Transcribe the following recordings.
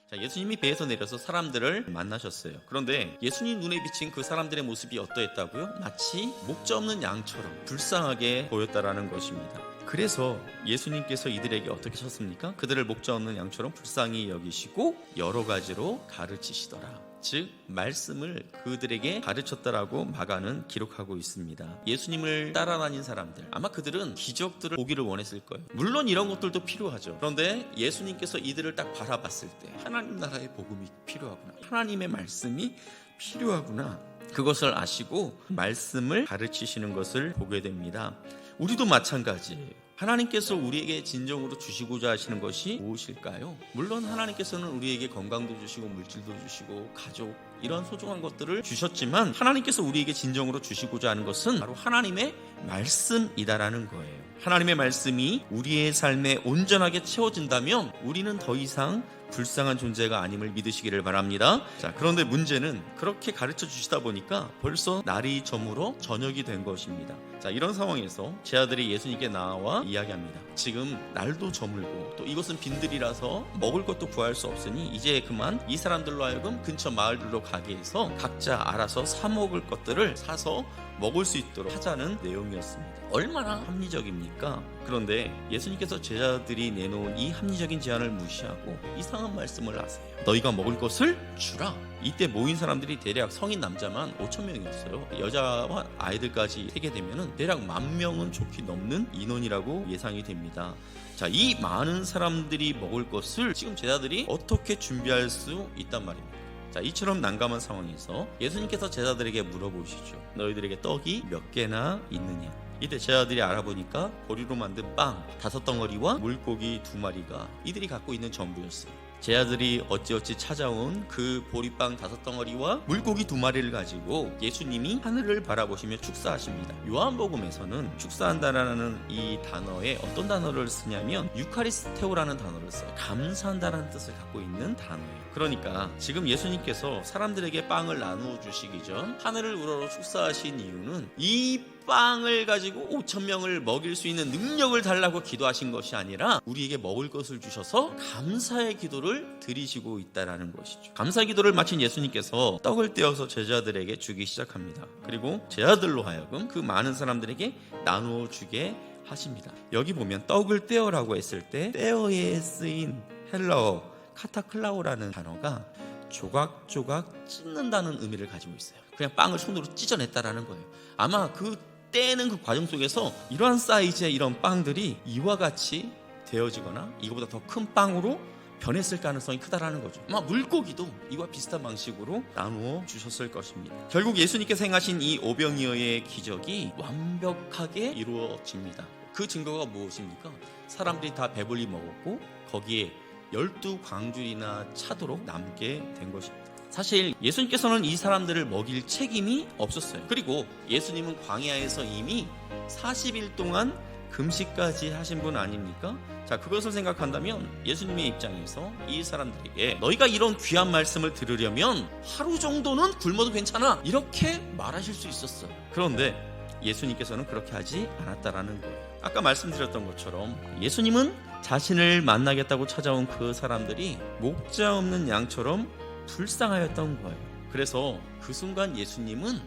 자, 예수님이 배에서 내려서 사람들을 만나셨어요. 그런데 예수님 눈에 비친 그 사람들의 모습이 어떠했다고요? 마치 목자 없는 양처럼 불쌍하게 보였다라는 것입니다. 그래서 예수님께서 이들에게 어떻게 하셨습니까? 그들을 목자 없는 양처럼 불쌍히 여기시고 여러 가지로 가르치시더라. 즉 말씀을 그들에게 가르쳤다라고 마가는 기록하고 있습니다. 예수님을 따라다닌 사람들, 아마 그들은 기적들을 보기를 원했을 거예요. 물론 이런 것들도 필요하죠. 그런데 예수님께서 이들을 딱 바라봤을 때 하나님 나라의 복음이 필요하구나, 하나님의 말씀이 필요하구나, 그것을 아시고 말씀을 가르치시는 것을 보게 됩니다. 우리도 마찬가지예요. 하나님께서 우리에게 진정으로 주시고자 하시는 것이 무엇일까요? 물론 하나님께서는 우리에게 건강도 주시고 물질도 주시고 가족, 이런 소중한 것들을 주셨지만 하나님께서 우리에게 진정으로 주시고자 하는 것은 바로 하나님의 말씀이다라는 거예요. 하나님의 말씀이 우리의 삶에 온전하게 채워진다면 우리는 더 이상 불쌍한 존재가 아님을 믿으시기를 바랍니다. 자, 그런데 문제는 그렇게 가르쳐 주시다 보니까 벌써 날이 저물어 저녁이 된 것입니다. 자, 이런 상황에서 제 아들이 예수님께 나와 이야기합니다. 지금 날도 저물고 또 이것은 빈들이라서 먹을 것도 구할 수 없으니 이제 그만 이 사람들로 하여금 근처 마을들로 가게 해서 각자 알아서 사 먹을 것들을 사서 먹을 수 있도록 하자는 내용이었습니다. 얼마나 합리적입니까? 그런데 예수님께서 제자들이 내놓은 이 합리적인 제안을 무시하고 이상한 말씀을 하세요. 너희가 먹을 것을 주라. 이때 모인 사람들이 대략 성인 남자만 5,000명이었어요. 여자와 아이들까지 세게 되면 대략 10,000명은 좋게 넘는 인원이라고 예상이 됩니다. 자, 이 많은 사람들이 먹을 것을 지금 제자들이 어떻게 준비할 수 있단 말입니다. 자, 이처럼 난감한 상황에서 예수님께서 제자들에게 물어보시죠. 너희들에게 떡이 몇 개나 있느냐? 이때 제자들이 알아보니까 보리로 만든 빵 5덩어리와 물고기 2마리가 이들이 갖고 있는 전부였어요. 제자들이 어찌어찌 찾아온 그 보리빵 5덩어리와 물고기 2마리를 가지고 예수님이 하늘을 바라보시며 축사하십니다. 요한복음에서는 축사한다라는 이 단어에 어떤 단어를 쓰냐면 유카리스테오라는 단어를 써요. 감사한다라는 뜻을 갖고 있는 단어예요. 그러니까 지금 예수님께서 사람들에게 빵을 나누어 주시기 전 하늘을 우러러 축사하신 이유는 이 빵을 가지고 5,000명을 먹일 수 있는 능력을 달라고 기도하신 것이 아니라 우리에게 먹을 것을 주셔서 감사의 기도를 드리시고 있다는 것이죠. 감사의 기도를 마친 예수님께서 떡을 떼어서 제자들에게 주기 시작합니다. 그리고 제자들로 하여금 그 많은 사람들에게 나누어 주게 하십니다. 여기 보면 떡을 떼어라고 했을 때 떼어에 쓰인 헬라어 카타클라오라는 단어가 조각조각 찢는다는 의미를 가지고 있어요. 그냥 빵을 손으로 찢어냈다라는 거예요. 아마 그 떼는 그 과정 속에서 이러한 사이즈의 이런 빵들이 이와 같이 되어지거나 이거보다 더 큰 빵으로 변했을 가능성이 크다라는 거죠. 아마 물고기도 이와 비슷한 방식으로 나누어 주셨을 것입니다. 결국 예수님께서 행하신 이 오병이어의 기적이 완벽하게 이루어집니다. 그 증거가 무엇입니까? 사람들이 다 배불리 먹었고 거기에 12광줄이나 차도록 남게 된 것입니다. 사실 예수님께서는 이 사람들을 먹일 책임이 없었어요. 그리고 예수님은 광야에서 이미 40일 동안 금식까지 하신 분 아닙니까? 자, 그것을 생각한다면 예수님의 입장에서 이 사람들에게 너희가 이런 귀한 말씀을 들으려면 하루 정도는 굶어도 괜찮아, 이렇게 말하실 수 있었어요. 그런데 예수님께서는 그렇게 하지 않았다라는 거예요. 아까 말씀드렸던 것처럼 예수님은 자신을 만나겠다고 찾아온 그 사람들이 목자 없는 양처럼 불쌍하였던 거예요. 그래서 그 순간 예수님은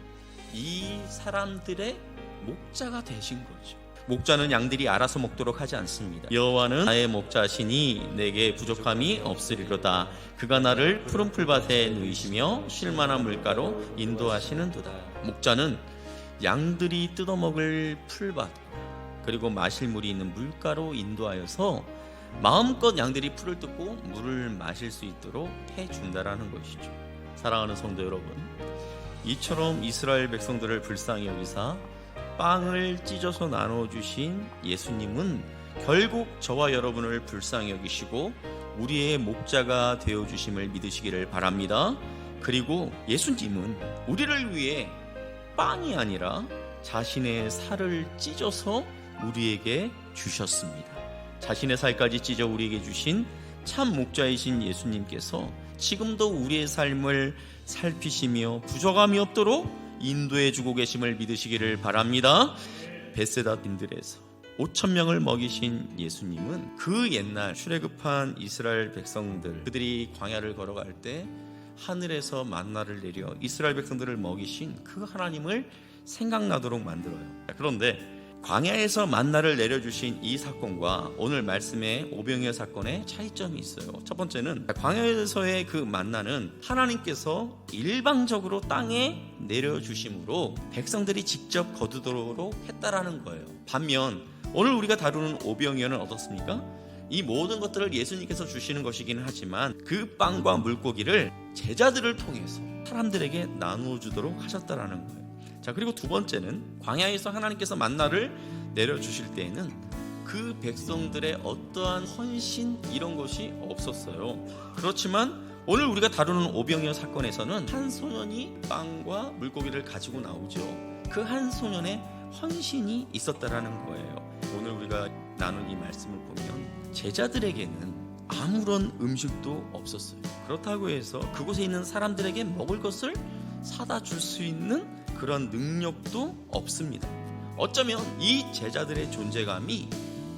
이 사람들의 목자가 되신 거죠. 목자는 양들이 알아서 먹도록 하지 않습니다. 여호와는 나의 목자시니 내게 부족함이 없으리로다. 그가 나를 푸른 풀밭에 누이시며 쉴 만한 물가로 인도하시는도다. 목자는 양들이 뜯어먹을 풀밭 그리고 마실 물이 있는 물가로 인도하여서 마음껏 양들이 풀을 뜯고 물을 마실 수 있도록 해준다라는 것이죠. 사랑하는 성도 여러분, 이처럼 이스라엘 백성들을 불쌍히 여기사 빵을 찢어서 나눠주신 예수님은 결국 저와 여러분을 불쌍히 여기시고 우리의 목자가 되어주심을 믿으시기를 바랍니다. 그리고 예수님은 우리를 위해 빵이 아니라 자신의 살을 찢어서 우리에게 주셨습니다. 자신의 살까지 찢어 우리에게 주신 참 목자이신 예수님께서 지금도 우리의 삶을 살피시며 부족함이 없도록 인도해 주고 계심을 믿으시기를 바랍니다. 베세다 빈들에서 5,000명을 먹이신 예수님은 그 옛날 출애굽한 이스라엘 백성들, 그들이 광야를 걸어갈 때 하늘에서 만나를 내려 이스라엘 백성들을 먹이신 그 하나님을 생각나도록 만들어요. 그런데 광야에서 만나를 내려주신 이 사건과 오늘 말씀의 오병이어 사건의 차이점이 있어요. 첫 번째는 광야에서의 그 만나는 하나님께서 일방적으로 땅에 내려주심으로 백성들이 직접 거두도록 했다라는 거예요. 반면 오늘 우리가 다루는 오병이어는 어떻습니까? 이 모든 것들을 예수님께서 주시는 것이기는 하지만 그 빵과 물고기를 제자들을 통해서 사람들에게 나누어 주도록 하셨다라는 거예요. 자, 그리고 두 번째는 광야에서 하나님께서 만나를 내려주실 때에는 그 백성들의 어떠한 헌신 이런 것이 없었어요. 그렇지만 오늘 우리가 다루는 오병이어 사건에서는 한 소년이 빵과 물고기를 가지고 나오죠. 그 한 소년의 헌신이 있었다라는 거예요. 오늘 우리가 나눈 이 말씀을 보면 제자들에게는 아무런 음식도 없었어요. 그렇다고 해서 그곳에 있는 사람들에게 먹을 것을 사다 줄 수 있는 그런 능력도 없습니다. 어쩌면 이 제자들의 존재감이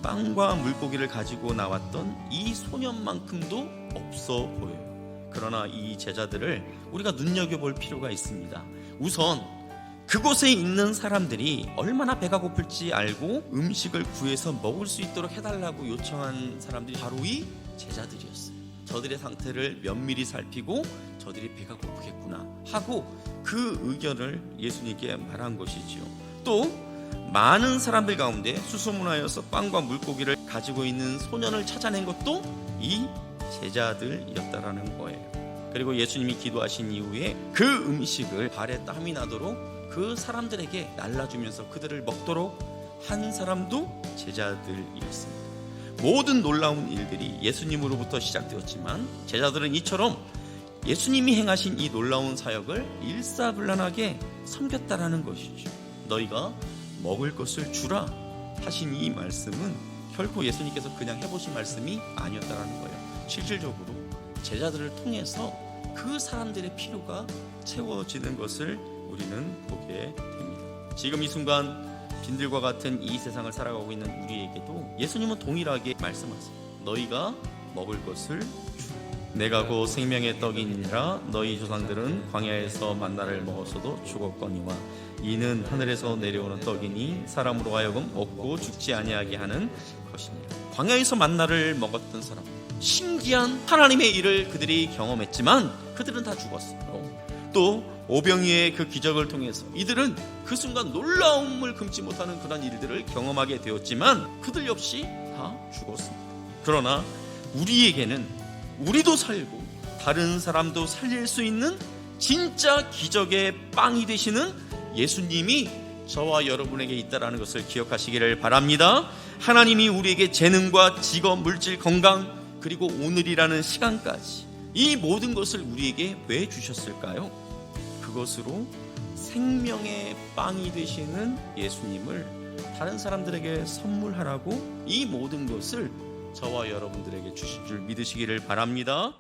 빵과 물고기를 가지고 나왔던 이 소년만큼도 없어 보여요. 그러나 이 제자들을 우리가 눈여겨볼 필요가 있습니다. 우선 그곳에 있는 사람들이 얼마나 배가 고플지 알고 음식을 구해서 먹을 수 있도록 해달라고 요청한 사람들이 바로 이 제자들이었어요. 저들의 상태를 면밀히 살피고 저들이 배가 고프겠구나 하고 그 의견을 예수님께 말한 것이지요. 또 많은 사람들 가운데 수소문하여서 빵과 물고기를 가지고 있는 소년을 찾아낸 것도 이 제자들이었다라는 거예요. 그리고 예수님이 기도하신 이후에 그 음식을 발에 땀이 나도록 그 사람들에게 날라주면서 그들을 먹도록 한 사람도 제자들이었습니다. 모든 놀라운 일들이 예수님으로부터 시작되었지만 제자들은 이처럼 예수님이 행하신 이 놀라운 사역을 일사불란하게 섬겼다라는 것이죠. 너희가 먹을 것을 주라 하신 이 말씀은 결코 예수님께서 그냥 해보신 말씀이 아니었다라는 거예요. 실질적으로 제자들을 통해서 그 사람들의 필요가 채워지는 것을 우리는 보게 됩니다. 지금 이 순간 빈들과 같은 이 세상을 살아가고 있는 우리에게도 예수님은 동일하게 말씀하세요. 너희가 먹을 것을 주라. 내가 곧 생명의 떡이니라. 너희 조상들은 광야에서 만나를 먹었어도 죽었거니와 이는 하늘에서 내려오는 떡이니 사람으로 하여금 먹고 죽지 아니하게 하는 것이니라. 광야에서 만나를 먹었던 사람, 신기한 하나님의 일을 그들이 경험했지만 그들은 다 죽었어요. 또 오병이어의 그 기적을 통해서 이들은 그 순간 놀라움을 금치 못하는 그런 일들을 경험하게 되었지만 그들 역시 다 죽었습니다. 그러나 우리에게는 우리도 살고 다른 사람도 살릴 수 있는 진짜 기적의 빵이 되시는 예수님이 저와 여러분에게 있다는 것을 기억하시기를 바랍니다. 하나님이 우리에게 재능과 직업, 물질, 건강 그리고 오늘이라는 시간까지 이 모든 것을 우리에게 왜 주셨을까요? 그것으로 생명의 빵이 되시는 예수님을 다른 사람들에게 선물하라고 이 모든 것을 저와 여러분들에게 주신 줄 믿으시기를 바랍니다.